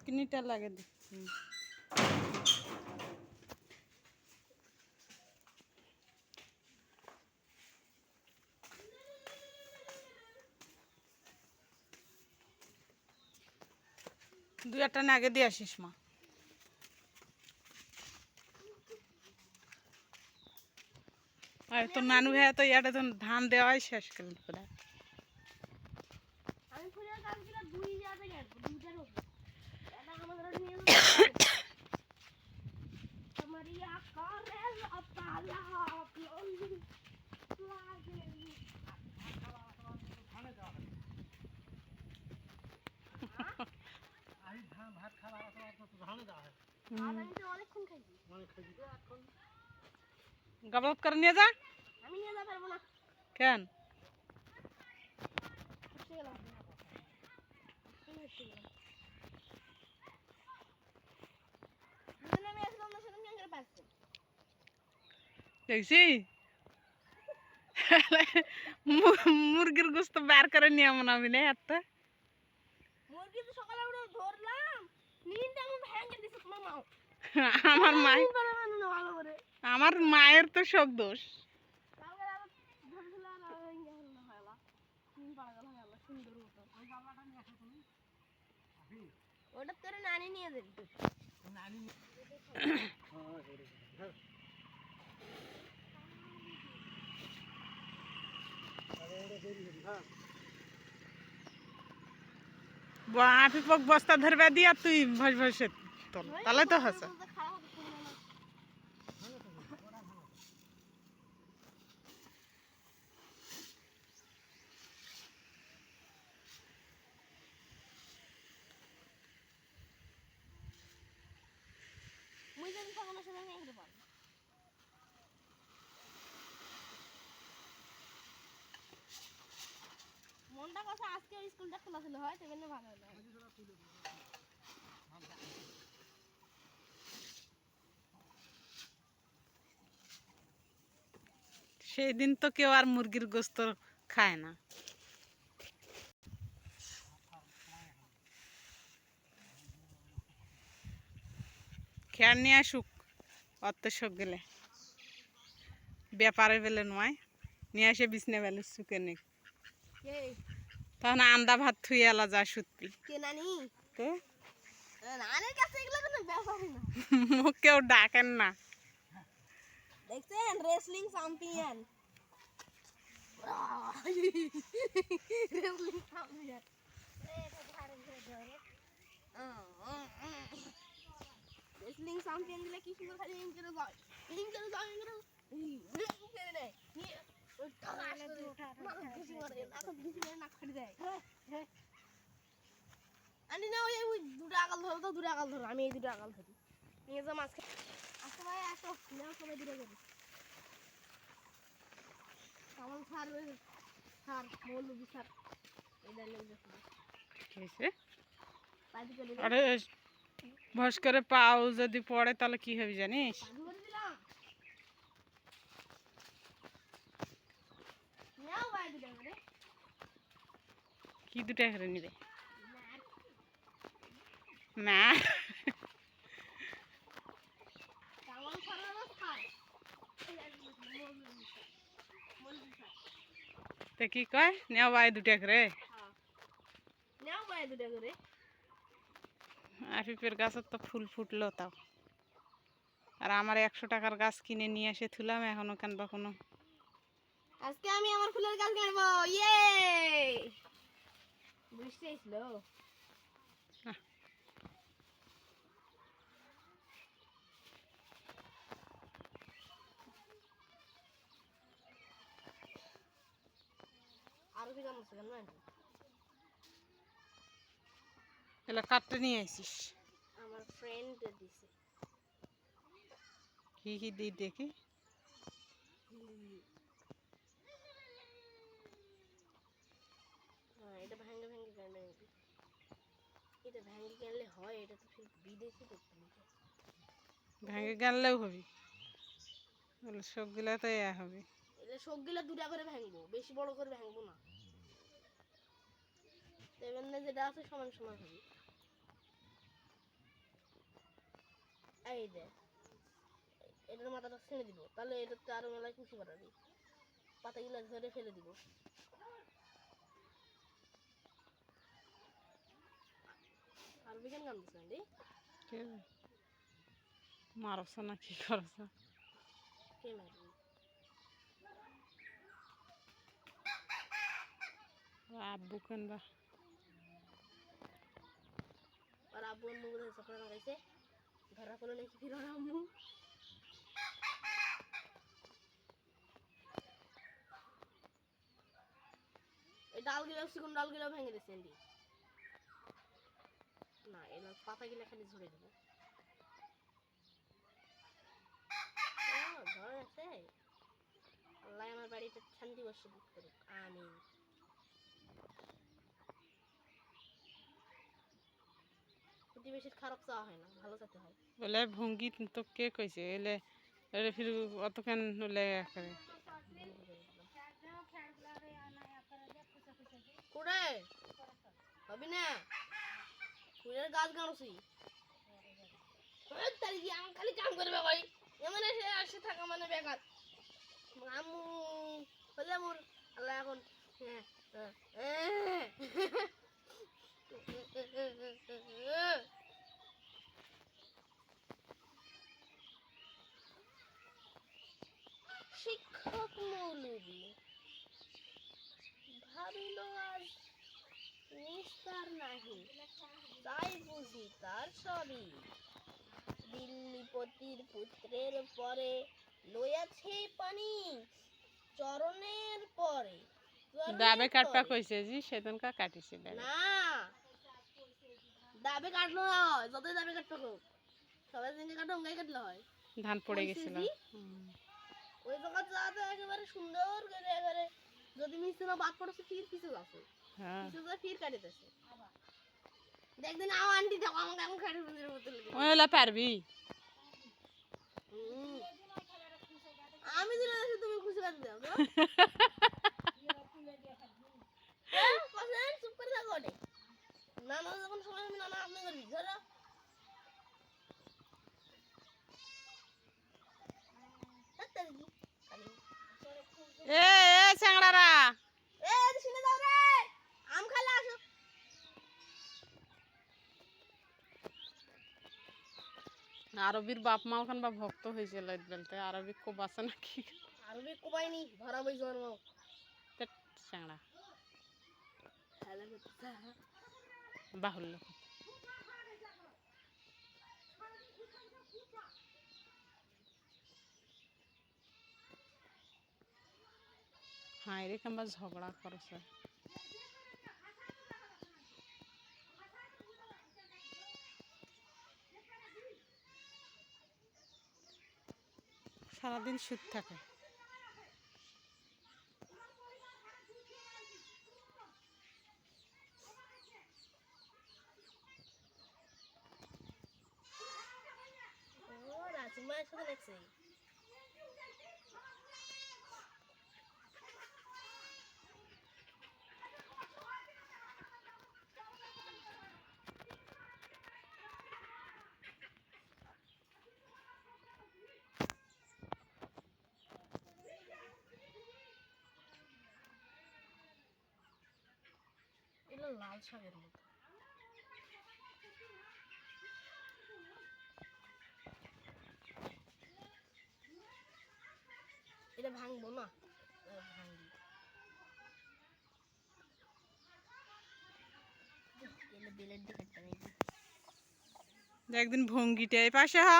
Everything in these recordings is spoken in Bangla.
কিনিটা লাগে দি দুই একটা নাগে দিয়ে আসিস মা আর তোর নানু ভাই তো ইয়াটা তো ধান দেওয়াই শেষ করল প্রায় আমি ফুলের গাছগুলো দুই জায়গায় রাখবো দুইটার উপর এটা আমাদের নিয়ে আমারিয়া করেল আপালা আপলোন লাগে আই ধান ভাত খাওয়া তো ধানে যাওয়া হয় আমি তো অনেকক্ষণ খাইছি অনেক খাইছি এখন গবত করে নিয়ে যা আমি নিয়ে যেতে পারবো না কেন উঠে গেলাম দুদিন আমি আসলাম না সেদিন কেন করে পাচ্ছি দেখছি মুরগির গোস্ত বার করে নিয়ে এমন আমি না একটা মুরগি তো সকালে উঠে ধরলাম নিনটা আমি ভেঙে দিছি তোমার মা আমার মায়ের ভালো করে আমার মায়ের তো সব দোষ কালকে রাত ধরছিলাম আর ভেঙে হলো না হলো নিন পাড়া গেল হলো সুন্দর মতো ওই গামলাটা নিয়ে আসো তুমি আবি ওটা তোর নানি নিয়ে যাবি নানি হ্যাঁ আপি পক বস্তা ধরবে দিয়া তুই ভস ভসে তোল তাহলে তো হাসে মুই যদি থাকো না সেদিন ভেঙে পারবো মনটা কথা আজকে স্কুলটা খোলা ছিল হয় সেখানে ভালো হলো সেই দিন তো কেউ আর মুরগির গোস্ত খায় না খেয়ার নিয়ে আসুক অত শোক গেলে ব্যাপারে বেলে নয় নিয়ে আসে বিছনে বেলে শুকে নে তখন আন্দা ভাত থুয়ে এলা যা সুতপি কে নানি তো নানির কাছে এগুলো কোনো ব্যাপারই না মুখ কেউ ডাকেন না দেখছেন wrestling champion wrestling champion wrestling champion দিলে কি সুন্দর খালি ইন করে যায় ইন করে যায় ইন করে করে দেয় নিয়ে ওই টাকাশ করে মাথা ঘুষি মারে নাক ঘুষি মারে নাক ফাটি দেয় আনি না ওই দুটো আগাল ধরো তো দুটো আগাল ধরো আমি এই দুটো আগাল ধরি নিয়ে যা মাছ আচ্ছা ভাই আসো নাও সবাই দুটো করে কামাল স্যার স্যার মৌলবি স্যার এটা নিয়ে দেখো হয়েছে পাদি করে আরে ভস করে পাও যদি পড়ে তাহলে কি হবে জানিস পাদি করে দিলাম নাও ভাই দুটো করে কি দুটা হেরে নিবে না কামাল স্যার না স্যার মৌলবি স্যার তো কি কয় নেও ভাই দুটা করে হ্যাঁ নাও ভাই দুটো করে আফিফের গাছের তো ফুল ফুটলো তাও আর আমার 100 টাকার গাছ কিনে নিয়ে এসে থুলাম এখনো কেন বা কোনো আজকে আমি আমার ফুলের গাছ কাটবো ইয়ে বৃষ্টি আসলো আরো কি গাছ আছে কেন এগুলো কাটতে নিয়ে আসিস আমার ফ্রেন্ড দিছে কি কি দিই দেখি হ্যাঁ এটা ভাঙে ভাঙে কেন এটা ভাঙে কেনলে হয় এটা তো ঠিক বিদেশি করতে হবে ভেঙে গেলেও হবি বলে সবগুলা তো এ হবে এটা সবগুলা দুটা করে ভাঙবো বেশি বড় করে ভাঙবো না সেভেন যেটা আছে সমান সমান হবে এই যে এটার মাথাটা ছেড়ে দিব, তাহলে এটাতে আরো মেলায় কুচি বাড়াবি, পাতাগুলো ধরে ফেলে দিব। আর বিজ্ঞান গান দিচ্ছেন রে কে মারছ না কি করছ? কে মারবি? আব্বু কেনবা আর আব্বু অন্য বোধ হয় চকরা লাগাইছে, ধরা পড়লো নাকি ফির ওর আম্মু। এই ডালগুলো চিকন ডালগুলো ভেঙে দিচ্ছেন দি না, এবার পাতাগুলো খালি ঝরে দেবো। ঝড় আছে, আল্লাহ আমার বাড়িতে শান্তি বসে করুক, আমিন। প্রতিবেশীর খারাপ চাওয়া হয় না, ভালো চাইতে হয়। বলে ভঙ্গি তো কে কইছে এলে এলে ফির অতখান হলে করে কুড়ে হবি না, কুড়ের গাছ গাড়ছি তাই দিয়ে আমি খালি কাম করবে ভাই, এমন এসে আসে থাকা মানে বেকার। আম্মু হলে মোর আল্লাহ এখন শিক্ষক মৌলবী ভাবিল আজ নিস্তার নাহি, তাই বুঝি তার সবই দিল্লিপতির পুত্রের পরে লইয়াছে পানি চরণের পরে। দাবে কাটপা কইছে জি সেদিনকা কাটিছিল না দাবে কাটলো না হয়, যতই দাবে কাটতে হোক সবাই দিনকে কাটো অঙ্গাই কাটলে হয়। ধান পড়ে কইছে গেছিল জি, ওই জায়গা যাতে একেবারে সুন্দর করে একেবারে যদি মিশে না বাদ পড়ছে ফির কিছু আছে, হ্যাঁ কিছু যা ফির কাটিতেছে। দেখদিন আও আন্টি দাও আমাকে এখন কাটি বুঝির মতো লাগে। ওলা পারবি আমি দিলে তুমি খুশি বাদ দাও তো কসেন চুপ করে থাকো ওটে নানা যখন সময় আমি নানা আপনি করবি ধরো এ এ চ্যাংড়ারা এ শুনে দাও রে আম খালা আসো। আরবির বাপ মা ওখান বা ভক্ত হয়েছিল বলতে আরবি খুব আছে নাকি আরবি কোবাইনি ধরা বই জন্ম চ্যাংড়া খেলা করতে বাহুল্য হ্যাঁ রে কিংবা ঝগড়া করছে সারাদিন সুদ থাকে ও রাজমার সাথে দেখছি এটা লাল শাকের মতো এটা ভাঙবো না ভাঙবি বেলের দিকে একটা নাকি একদিন ভঙ্গিটাই পাশে হ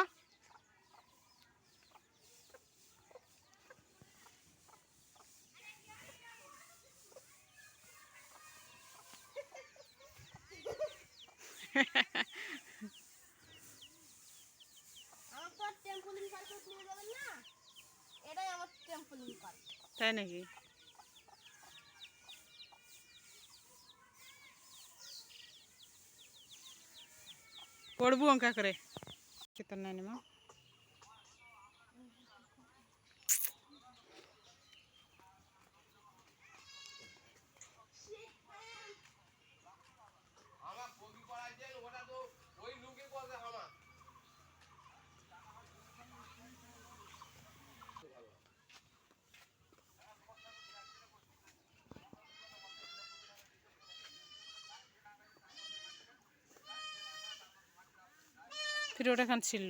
আমার তো টেম্পোলিং পার্কে নিয়ে যাবেন না, এটাই আমার টেম্পোলিং পার্ক। তাই নাকি পড়বো অঙ্কা করে কেতন নাই মা ফিরে ওটা খান ছিল